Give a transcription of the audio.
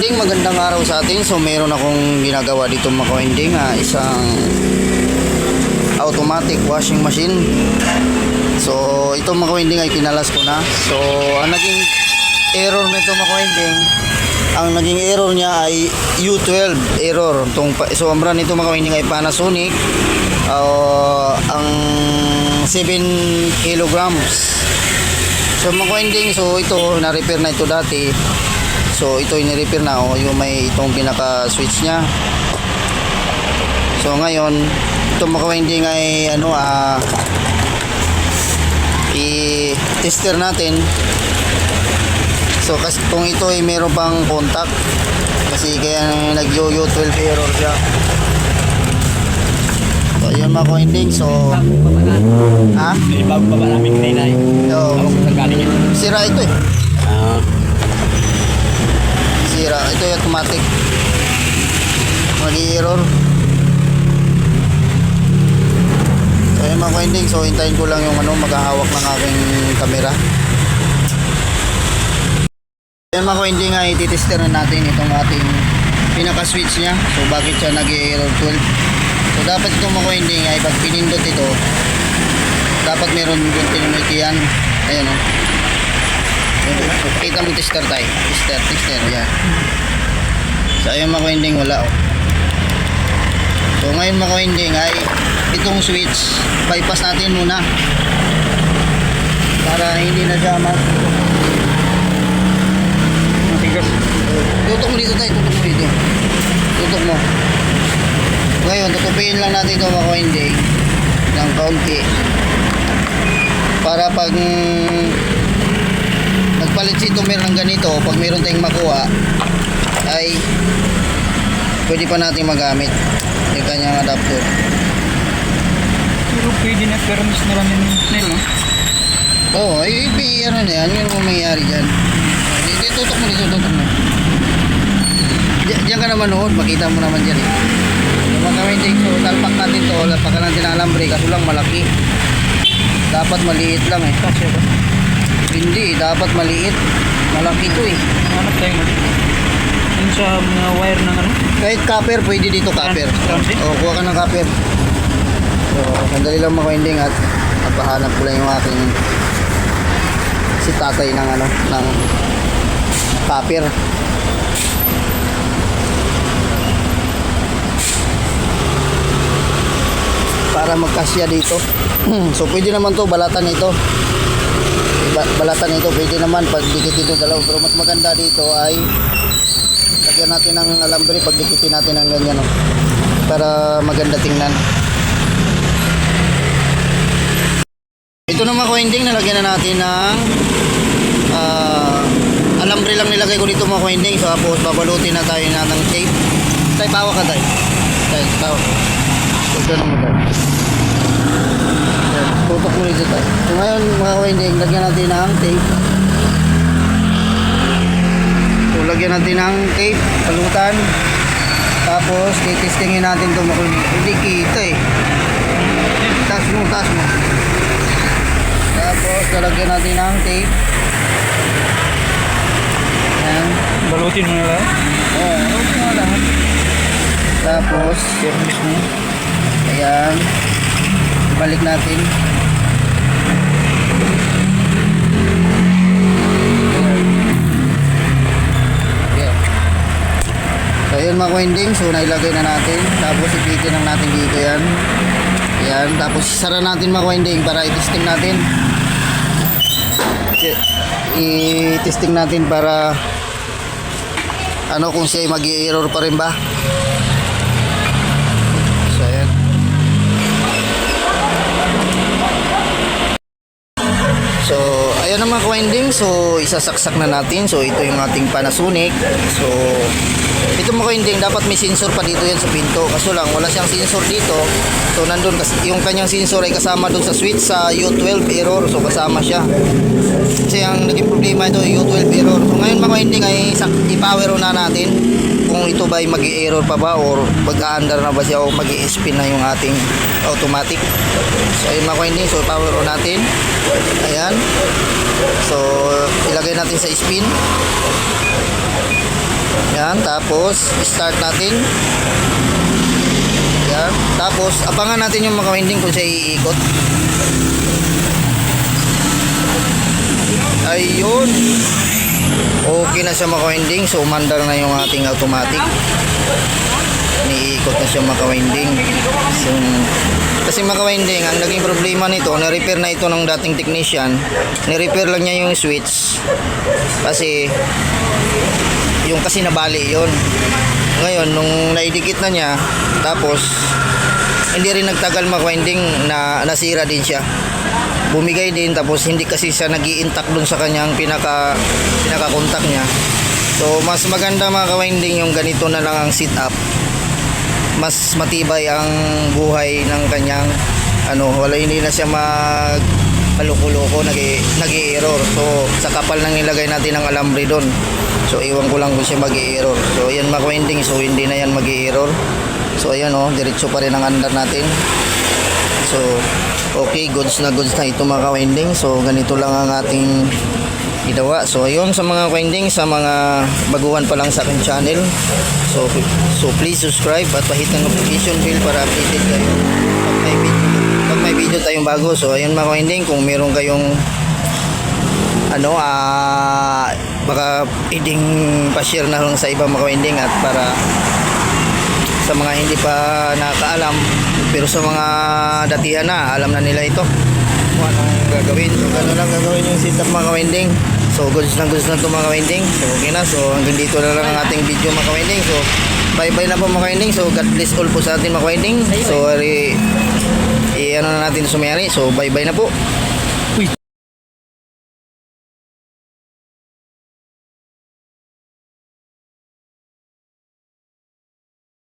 ka-winding, magandang araw sa atin. So meron akong ginagawa dito mga ka-winding, isang automatic washing machine. So ito mga ka-winding ay kinalas ko na. So ang naging error nito mga ka-winding, ang naging error niya ay U12 error. So ang brand nito mga ka-winding ay Panasonic. Ang 7 kilograms. So mga ka-winding, so ito na-repair na ito dati. So ito ini-repair na, yung may itong pinaka switch niya. So ngayon ito mga ka-winding ay i-tester natin. So kasi kung ito ay meron pang contact, kasi kaya nag-U12 error siya. So yun mga ka-winding, so May bago pa ba namin kanina eh? Sira ito eh. Sira ito yung automatic, mag-i-error. So yun mga ka-winding, so hintayin ko lang yung maghahawak ng aking camera. Yan mga ka-winding, ay titester na natin itong ating pinaka switch nya. So bakit siya nag-error 12. So dapat itong mga ka-winding ay pag pinindot ito, dapat meron continuity yan. Ayan o. So pakita mo tester tayo. Tester, yan. So ayun mga ka-winding, wala o. So ngayon mga ka-winding ay itong switch bypass natin muna para hindi na siya Matigas. tutok mo dito tayo, tutok mo dito. Tutok mo. Ngayon, tutupin lang natin ito mga ka-winding ng kaunti para pag nagpalit si Tomer ng ganito, pag mayroon tayong makuha ay pwede pa natin magamit yung kanyang adapter. Pero pwede na, pero mas na lang yung nail, no? Oo, ay ano na yan, yun ang mangyayari dyan. Tutok mo dito, tutok mo. Diyan ka naman noon, makita mo naman dyan eh. Yung mga ka-winding, so talpak natin to, lapakan natin ang alambre, kaso lang malaki. Dapat maliit lang eh. Kasi ba? Hindi, dapat maliit. Malaki to eh. Hanap tayo mo. Yung sa mga wire ng ano? Kahit copper, pwede dito copper. Transit? O, kuha ka ng copper. So, sandali lang mga ka-winding at napahanap ko lang yung aking si tatay ng ng copper. Para magkasya dito. So pwede naman to balatan ito. Balatan ito pwede naman pag dikit ito dalaw, pero mas maganda dito ay lagyan natin ng alambre pag dikitin natin ng ganyan para maganda tingnan. Ito naman ka-winding, nalagyan na natin ng alambre lang nilagay ko dito mga ka-winding. So tapos babalutin na tayo ng tape. Tayo bawa ka tayo. Tayo. Ito naman tayo. Tutok mo dito tayo. So ngayon mga ka-winding, lagyan natin ng tape. So lagyan natin ng tape, palutan. Tapos titestingin natin ito mga ka-winding. Hindi kita eh. Taas mo. Tapos lalagyan natin ng tape. Ayan. Balutin mo na lang. Oo, balutin mo lang. Tapos Service mo. ayan, balik natin. Ayan. So ayan mga ka-winding, so nailagay na natin. Tapos ipitin lang natin dito yan. Ayan, tapos isara natin mga ka-winding para i-testing natin. I-testing natin para kung siya ay mag-i-error pa rin ba. So ayan. So ayan naman ka-winding, so isasaksak na natin. So ito yung ating Panasonic. So ito mga ka-winding, dapat may sensor pa dito yan sa pinto, kaso lang wala siyang sensor dito. So nandun kasi yung kanyang sensor ay kasama dun sa switch sa U12 error. So kasama siya kasi ang naging problema ito U12 error. So ngayon mga ka-winding ay i-power on na natin kung ito ba ay mag-i-error pa ba or mag-a-under na ba siya o mag-i-spin na yung ating automatic. So ayun mga ka-winding, so power on natin. Ayan, so ilagay natin sa spin. Yan, tapos start natin. Yan, tapos abangan natin yung mga winding kung siya iikot. Ayun. Okay na siya mga winding, so umandar na yung ating automatic. Niikot na siya mga winding. So, kasi mga winding, ang naging problema nito, na-repair na ito ng dating technician. Ni-repair lang niya yung switch. Kasi yung kasi nabali yon. Ngayon nung naidikit na niya, tapos hindi rin nagtagal mga winding na nasira din siya. Bumigay din, tapos hindi kasi siya nag-i-intact dun sa kanyang pinaka-contact niya. So mas maganda mga ka-winding yung ganito na lang ang setup. Mas matibay ang buhay ng kanyang wala, hindi na siya maloko-loko, nag-i-error. So sa kapal nang nilagay natin ng alambre doon. So iwan ko lang kung siya mag-i-error. So ayan mga winding, so hindi na yan mag-i-error. So ayan diretso pa rin ang andar natin. So okay, goods na ito mga winding. So ganito lang ang ating ginawa. So ayun sa mga winding, sa mga baguhan pa lang sa aking channel. So please subscribe at pahit ng notification bell para updated kayo pag may video tayong bago. So ayun mga winding, kung meron kayong baka pwedeng pa-share na lang sa ibang mga winding, at para sa mga hindi pa nakakaalam, pero sa mga datihan na, alam na nila ito kung anong gagawin. So gano'n lang gagawin yung setup mga winding. So goods na ito mga winding. So okay na, so hanggang dito na lang ang ating video mga winding. So bye bye na po mga winding. So God bless all po sa atin mga winding. So ano na natin sumayari. So bye bye na po.